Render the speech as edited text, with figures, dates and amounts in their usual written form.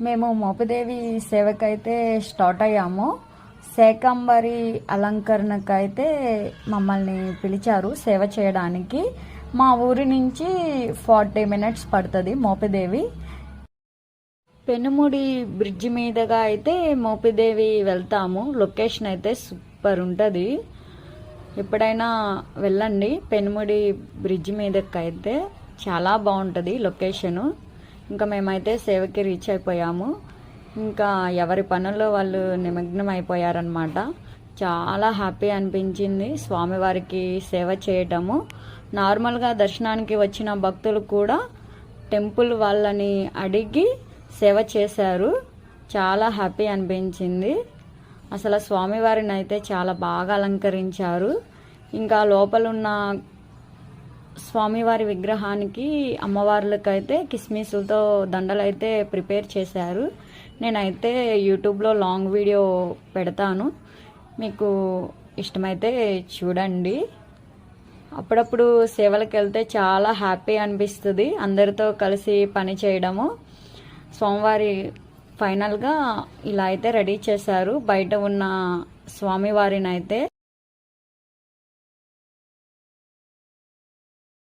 మేము మోపిదేవి సేవకైతే స్టార్ట్ అయ్యాము. శాకంబరి అలంకరణకైతే మమ్మల్ని పిలిచారు సేవ చేయడానికి. మా ఊరి నుంచి 40 మినిట్స్ పడుతుంది మోపిదేవి. పెనుముడి బ్రిడ్జి మీదుగా అయితే మోపిదేవి వెళ్తాము. లొకేషన్ అయితే సూపర్ ఉంటుంది, ఎప్పుడైనా వెళ్ళండి. పెనుముడి బ్రిడ్జి మీదకి అయితే చాలా బాగుంటుంది లొకేషను. ఇంకా మేమైతే సేవకి రీచ్ అయిపోయాము. ఇంకా ఎవరి పనుల్లో వాళ్ళు నిమగ్నం అయిపోయారనమాట. చాలా హ్యాపీ అనిపించింది స్వామివారికి సేవ చేయటము. నార్మల్గా దర్శనానికి వచ్చిన భక్తులు కూడా టెంపుల్ వాళ్ళని అడిగి సేవ చేశారు. చాలా హ్యాపీ అనిపించింది. అసలు స్వామివారిని అయితే చాలా బాగా అలంకరించారు. ఇంకా లోపలున్న స్వామివారి విగ్రహానికి అమ్మవార్లకైతే కిస్మిసులతో దండలు అయితే ప్రిపేర్ చేశారు. నేనైతే యూట్యూబ్లో లాంగ్ వీడియో పెడతాను, మీకు ఇష్టమైతే చూడండి. అప్పుడప్పుడు సేవలకు వెళ్తే చాలా హ్యాపీ అనిపిస్తుంది, అందరితో కలిసి పని చేయడము. స్వామివారి ఫైనల్గా ఇలా అయితే రెడీ చేశారు. బయట ఉన్న స్వామివారిని అయితే